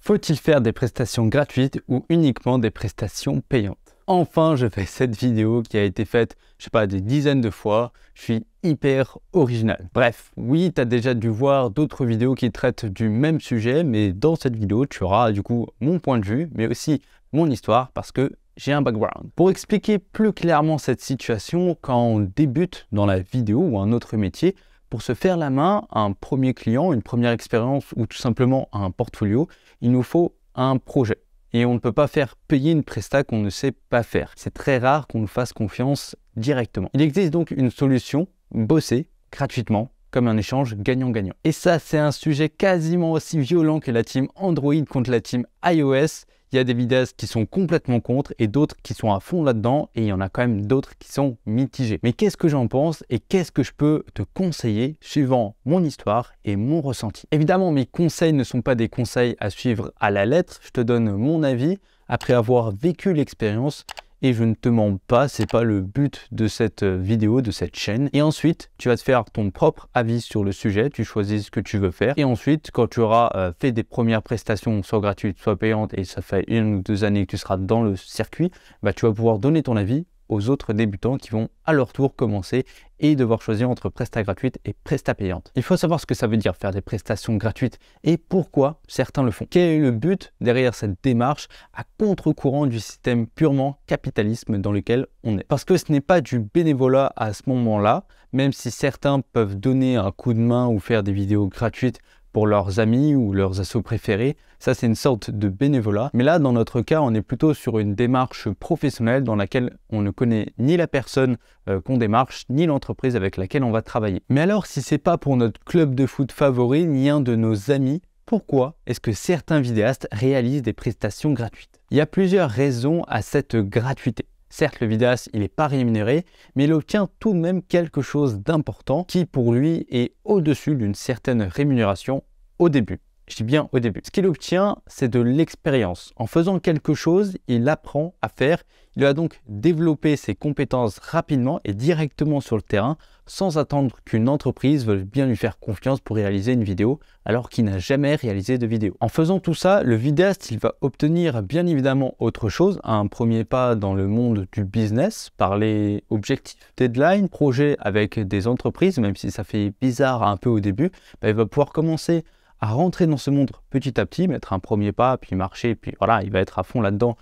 Faut-il faire des prestations gratuites ou uniquement des prestations payantes? Enfin, je fais cette vidéo qui a été faite, je sais pas, des dizaines de fois. Je suis hyper original. Bref, oui, tu as déjà dû voir d'autres vidéos qui traitent du même sujet, mais dans cette vidéo, tu auras du coup mon point de vue, mais aussi mon histoire parce que j'ai un background. Pour expliquer plus clairement cette situation, quand on débute dans la vidéo ou un autre métier, pour se faire la main à un premier client, une première expérience ou tout simplement un portfolio, il nous faut un projet. Et on ne peut pas faire payer une presta qu'on ne sait pas faire. C'est très rare qu'on nous fasse confiance directement. Il existe donc une solution, bosser gratuitement, comme un échange gagnant-gagnant. Et ça, c'est un sujet quasiment aussi violent que la team Android contre la team iOS. Il y a des vidéastes qui sont complètement contre et d'autres qui sont à fond là-dedans, et il y en a quand même d'autres qui sont mitigés. Mais qu'est-ce que j'en pense et qu'est-ce que je peux te conseiller suivant mon histoire et mon ressenti? Évidemment, mes conseils ne sont pas des conseils à suivre à la lettre. Je te donne mon avis après avoir vécu l'expérience. Et je ne te mens pas, c'est pas le but de cette vidéo, de cette chaîne. Et ensuite, tu vas te faire ton propre avis sur le sujet, tu choisis ce que tu veux faire. Et ensuite, quand tu auras fait des premières prestations, soit gratuites, soit payantes, et ça fait 1 ou 2 années que tu seras dans le circuit, bah, tu vas pouvoir donner ton avis aux autres débutants qui vont à leur tour commencer et devoir choisir entre presta gratuite et presta payante. Il faut savoir ce que ça veut dire faire des prestations gratuites et pourquoi certains le font. Quel est le but derrière cette démarche à contre-courant du système purement capitalisme dans lequel on est? Parce que ce n'est pas du bénévolat à ce moment-là, même si certains peuvent donner un coup de main ou faire des vidéos gratuites pour leurs amis ou leurs assos préférés. Ça, c'est une sorte de bénévolat. Mais là, dans notre cas, on est plutôt sur une démarche professionnelle dans laquelle on ne connaît ni la personne qu'on démarche, ni l'entreprise avec laquelle on va travailler. Mais alors, si c'est pas pour notre club de foot favori, ni un de nos amis, pourquoi est-ce que certains vidéastes réalisent des prestations gratuites? Il y a plusieurs raisons à cette gratuité. Certes, le vidéaste, il n'est pas rémunéré, mais il obtient tout de même quelque chose d'important qui, pour lui, est au-dessus d'une certaine rémunération au début. Je dis bien au début. Ce qu'il obtient, c'est de l'expérience. En faisant quelque chose, il apprend à faire. Il va donc développer ses compétences rapidement et directement sur le terrain sans attendre qu'une entreprise veuille bien lui faire confiance pour réaliser une vidéo alors qu'il n'a jamais réalisé de vidéo. En faisant tout ça, le vidéaste, il va obtenir bien évidemment autre chose, un premier pas dans le monde du business par les objectifs, deadline, projets avec des entreprises, même si ça fait bizarre un peu au début, il va pouvoir commencer à rentrer dans ce monde petit à petit, mettre un premier pas, puis marcher, puis voilà, il va être à fond là-dedans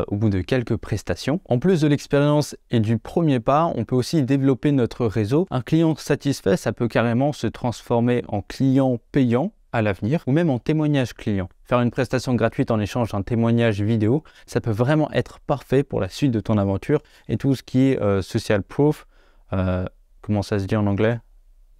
au bout de quelques prestations. En plus de l'expérience et du premier pas, on peut aussi développer notre réseau. Un client satisfait, ça peut carrément se transformer en client payant à l'avenir, ou même en témoignage client. Faire une prestation gratuite en échange d'un témoignage vidéo, ça peut vraiment être parfait pour la suite de ton aventure et tout ce qui est social proof, comment ça se dit en anglais?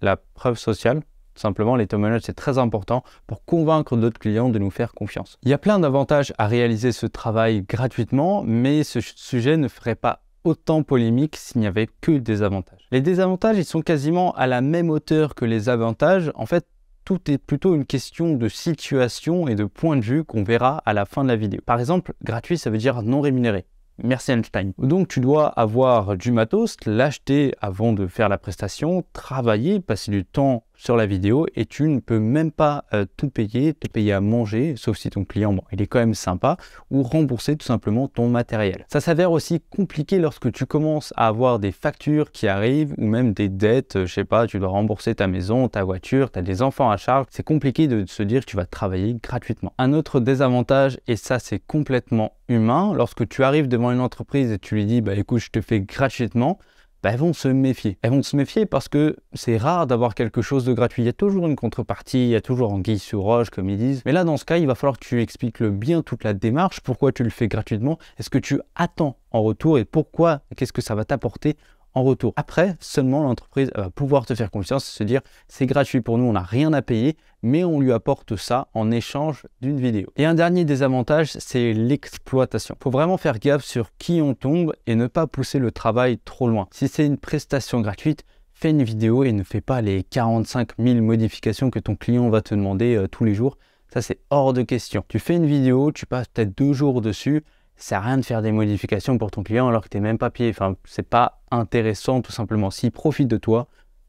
La preuve sociale. Simplement, les témoignages, c'est très important pour convaincre d'autres clients de nous faire confiance. Il y a plein d'avantages à réaliser ce travail gratuitement, mais ce sujet ne ferait pas autant polémique s'il n'y avait que des avantages. Les désavantages, ils sont quasiment à la même hauteur que les avantages. En fait, tout est plutôt une question de situation et de point de vue qu'on verra à la fin de la vidéo. Par exemple, gratuit, ça veut dire non rémunéré. Merci Einstein. Donc tu dois avoir du matos, l'acheter avant de faire la prestation, travailler, passer du temps sur la vidéo et tu ne peux même pas tout payer, te payer à manger, sauf si ton client, bon, il est quand même sympa, ou rembourser tout simplement ton matériel. Ça s'avère aussi compliqué lorsque tu commences à avoir des factures qui arrivent ou même des dettes, je sais pas, tu dois rembourser ta maison, ta voiture, tu as des enfants à charge. C'est compliqué de se dire que tu vas travailler gratuitement. Un autre désavantage, et ça c'est complètement humain, lorsque tu arrives devant une entreprise et tu lui dis, bah écoute, je te fais gratuitement, elles vont se méfier. Elles vont se méfier parce que c'est rare d'avoir quelque chose de gratuit. Il y a toujours une contrepartie, il y a toujours anguille sous roche, comme ils disent. Mais là, dans ce cas, il va falloir que tu expliques bien toute la démarche, pourquoi tu le fais gratuitement, est-ce que tu attends en retour et pourquoi, qu'est-ce que ça va t'apporter en retour. Après, seulement l'entreprise va pouvoir te faire confiance et se dire c'est gratuit pour nous, on n'a rien à payer, mais on lui apporte ça en échange d'une vidéo. Et un dernier désavantage, c'est l'exploitation. Il faut vraiment faire gaffe sur qui on tombe et ne pas pousser le travail trop loin. Si c'est une prestation gratuite, fais une vidéo et ne fais pas les 45 000 modifications que ton client va te demander tous les jours. Ça, c'est hors de question. Tu fais une vidéo, tu passes peut-être 2 jours dessus, ça sert à rien de faire des modifications pour ton client alors que tu n'es même pas payé. Enfin, c'est pas intéressant tout simplement. S'il profite de toi,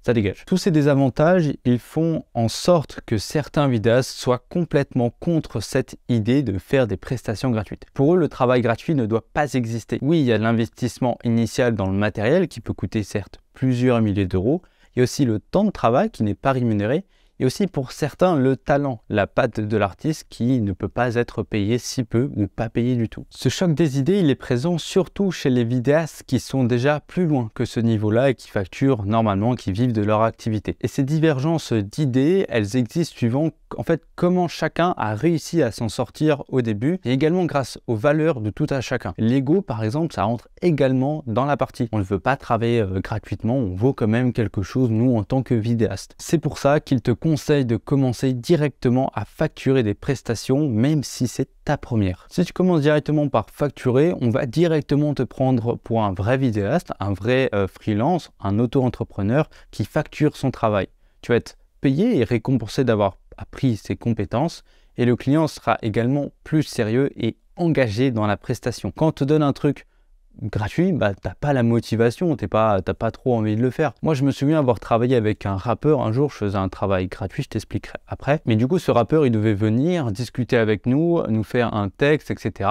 ça dégage. Tous ces désavantages, ils font en sorte que certains vidéastes soient complètement contre cette idée de faire des prestations gratuites. Pour eux, le travail gratuit ne doit pas exister. Oui, il y a l'investissement initial dans le matériel qui peut coûter certes plusieurs milliers d'euros. Il y a aussi le temps de travail qui n'est pas rémunéré. Et aussi pour certains, le talent, la patte de l'artiste qui ne peut pas être payé si peu ou pas payé du tout. Ce choc des idées, il est présent surtout chez les vidéastes qui sont déjà plus loin que ce niveau-là et qui facturent normalement, qui vivent de leur activité. Et ces divergences d'idées, elles existent suivant en fait comment chacun a réussi à s'en sortir au début et également grâce aux valeurs de tout à chacun. L'ego par exemple, ça rentre également dans la partie. On ne veut pas travailler gratuitement, on vaut quand même quelque chose nous en tant que vidéaste. C'est pour ça qu'il te conseille de commencer directement à facturer des prestations même si c'est ta première. Si tu commences directement par facturer, on va directement te prendre pour un vrai vidéaste, un vrai freelance, un auto-entrepreneur qui facture son travail. Tu vas être payé et récompensé d'avoir appris ses compétences et le client sera également plus sérieux et engagé dans la prestation. Quand on te donne un truc gratuit, t'as pas la motivation, t'as pas trop envie de le faire. Moi je me souviens avoir travaillé avec un rappeur un jour, je faisais un travail gratuit, je t'expliquerai après. Mais du coup ce rappeur il devait venir discuter avec nous faire un texte, etc.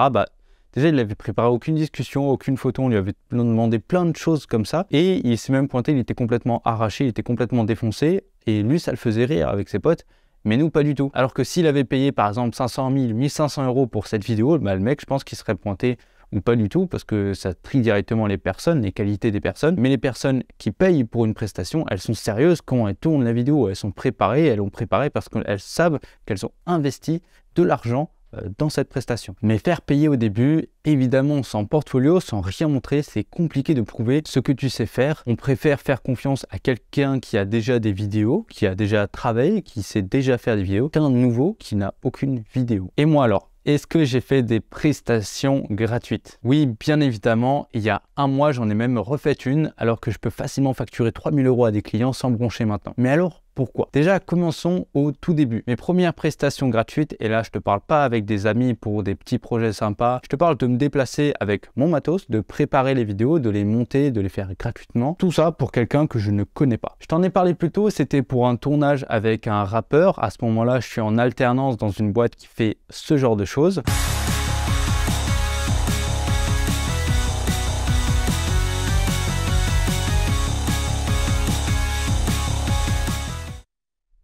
Déjà il n'avait préparé aucune discussion, aucune photo, on lui avait demandé plein de choses comme ça. Et il s'est même pointé, il était complètement arraché, il était complètement défoncé. Et lui ça le faisait rire avec ses potes. Mais nous, pas du tout. Alors que s'il avait payé par exemple 500 000, 1500 euros pour cette vidéo, le mec, je pense qu'il serait pointé ou pas du tout parce que ça trie directement les personnes, les qualités des personnes. Mais les personnes qui payent pour une prestation, elles sont sérieuses quand elles tournent la vidéo. Elles sont préparées, elles l'ont préparée parce qu'elles savent qu'elles ont investi de l'argent dans cette prestation. Mais faire payer au début, évidemment sans portfolio, sans rien montrer, c'est compliqué de prouver ce que tu sais faire. On préfère faire confiance à quelqu'un qui a déjà des vidéos, qui a déjà travaillé, qui sait déjà faire des vidéos, qu'un nouveau qui n'a aucune vidéo. Et moi alors, est-ce que j'ai fait des prestations gratuites? Oui, bien évidemment, il y a un mois, j'en ai même refait une, alors que je peux facilement facturer 3000 euros à des clients sans broncher maintenant. Mais alors, pourquoi? Déjà, commençons au tout début. Mes premières prestations gratuites, et là, je te parle pas avec des amis pour des petits projets sympas. Je te parle de me déplacer avec mon matos, de préparer les vidéos, de les monter, de les faire gratuitement. Tout ça pour quelqu'un que je ne connais pas. Je t'en ai parlé plus tôt, c'était pour un tournage avec un rappeur. À ce moment-là, je suis en alternance dans une boîte qui fait ce genre de choses.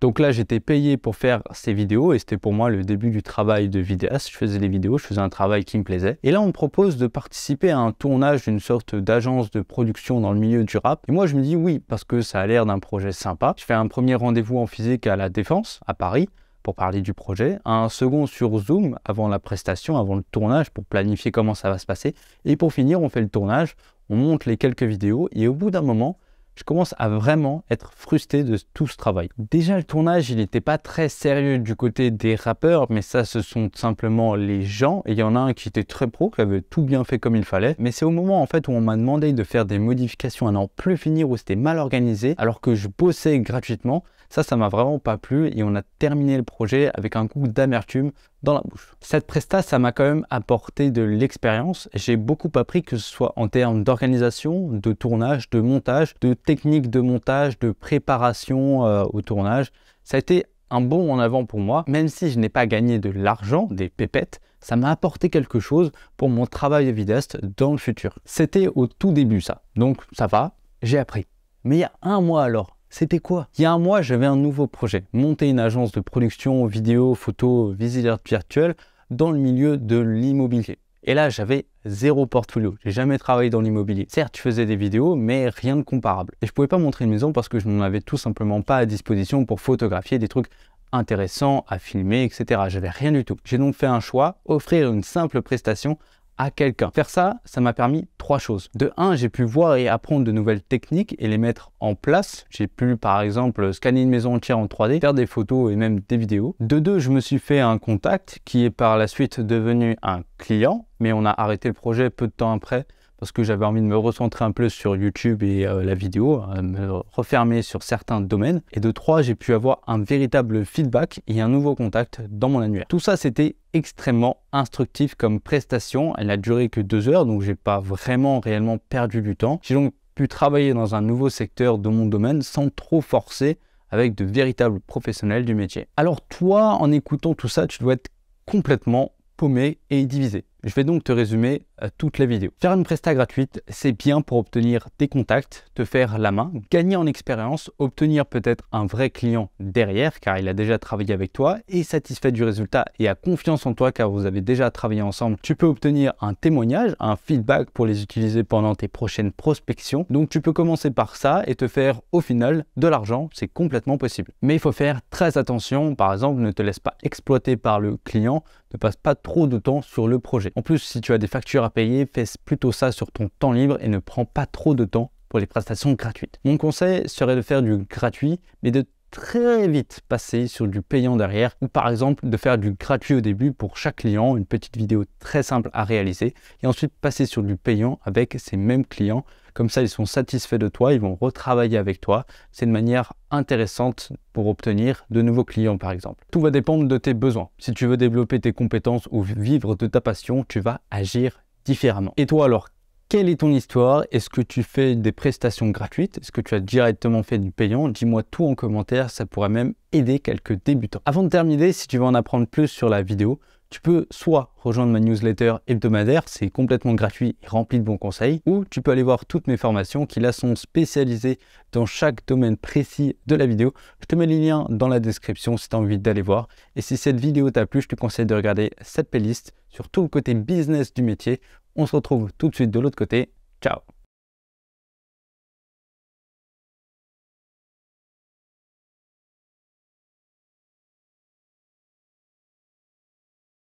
Donc là, j'étais payé pour faire ces vidéos et c'était pour moi le début du travail de vidéaste. Je faisais des vidéos, je faisais un travail qui me plaisait. Et là, on me propose de participer à un tournage d'une sorte d'agence de production dans le milieu du rap. Et moi, je me dis oui, parce que ça a l'air d'un projet sympa. Je fais un premier rendez-vous en physique à la Défense, à Paris, pour parler du projet. Un second sur Zoom, avant la prestation, avant le tournage, pour planifier comment ça va se passer. Et pour finir, on fait le tournage, on monte les quelques vidéos et au bout d'un moment, je commence à vraiment être frustré de tout ce travail. Déjà, le tournage, il n'était pas très sérieux du côté des rappeurs, mais ça, ce sont simplement les gens. Et il y en a un qui était très pro, qui avait tout bien fait comme il fallait. Mais c'est au moment, en fait, où on m'a demandé de faire des modifications à n'en plus finir, où c'était mal organisé, alors que je bossais gratuitement. Ça m'a vraiment pas plu et on a terminé le projet avec un goût d'amertume dans la bouche. Cette presta, ça m'a quand même apporté de l'expérience. J'ai beaucoup appris, que ce soit en termes d'organisation, de tournage, de montage, de technique de montage, de préparation au tournage. Ça a été un bond en avant pour moi, même si je n'ai pas gagné de l'argent, des pépettes, ça m'a apporté quelque chose pour mon travail de vidéaste dans le futur. C'était au tout début ça, donc ça va, j'ai appris. Mais il y a un mois alors, c'était quoi? Il y a un mois, j'avais un nouveau projet, monter une agence de production vidéo, photo, visite virtuelle dans le milieu de l'immobilier. Et là, j'avais zéro portfolio. J'ai jamais travaillé dans l'immobilier. Certes, je faisais des vidéos, mais rien de comparable. Et je pouvais pas montrer une maison parce que je n'en avais tout simplement pas à disposition pour photographier des trucs intéressants à filmer, etc. J'avais rien du tout. J'ai donc fait un choix, offrir une simple prestation à quelqu'un. Faire ça, ça m'a permis trois choses. De un, j'ai pu voir et apprendre de nouvelles techniques et les mettre en place. J'ai pu, par exemple, scanner une maison entière en 3D, faire des photos et même des vidéos. De deux, je me suis fait un contact qui est par la suite devenu un client, mais on a arrêté le projet peu de temps après parce que j'avais envie de me recentrer un peu sur YouTube et la vidéo, me refermer sur certains domaines. Et de trois, j'ai pu avoir un véritable feedback et un nouveau contact dans mon annuaire. Tout ça, c'était extrêmement instructif comme prestation. Elle n'a duré que 2 heures, donc j'ai pas vraiment réellement perdu du temps. J'ai donc pu travailler dans un nouveau secteur de mon domaine sans trop forcer avec de véritables professionnels du métier. Alors toi, en écoutant tout ça, tu dois être complètement paumé et divisé. Je vais donc te résumer toute la vidéo. Faire une presta gratuite, c'est bien pour obtenir des contacts, te faire la main, gagner en expérience, obtenir peut-être un vrai client derrière car il a déjà travaillé avec toi et satisfait du résultat et a confiance en toi car vous avez déjà travaillé ensemble. Tu peux obtenir un témoignage, un feedback pour les utiliser pendant tes prochaines prospections. Donc tu peux commencer par ça et te faire au final de l'argent, c'est complètement possible. Mais il faut faire très attention, par exemple, ne te laisse pas exploiter par le client, ne passe pas trop de temps sur le projet. En plus, si tu as des factures à payer, fais plutôt ça sur ton temps libre et ne prends pas trop de temps pour les prestations gratuites. Mon conseil serait de faire du gratuit, mais de très vite passer sur du payant derrière, ou par exemple de faire du gratuit au début pour chaque client, une petite vidéo très simple à réaliser, et ensuite passer sur du payant avec ces mêmes clients. Comme ça, ils sont satisfaits de toi, ils vont retravailler avec toi. C'est une manière intéressante pour obtenir de nouveaux clients, par exemple. Tout va dépendre de tes besoins. Si tu veux développer tes compétences ou vivre de ta passion, tu vas agir différemment. Et toi alors, quelle est ton histoire? Est-ce que tu fais des prestations gratuites? Est-ce que tu as directement fait du payant? Dis-moi tout en commentaire, ça pourrait même aider quelques débutants. Avant de terminer, si tu veux en apprendre plus sur la vidéo, tu peux soit rejoindre ma newsletter hebdomadaire, c'est complètement gratuit et rempli de bons conseils, ou tu peux aller voir toutes mes formations qui là sont spécialisées dans chaque domaine précis de la vidéo. Je te mets les liens dans la description si tu as envie d'aller voir. Et si cette vidéo t'a plu, je te conseille de regarder cette playlist sur tout le côté business du métier. On se retrouve tout de suite de l'autre côté. Ciao!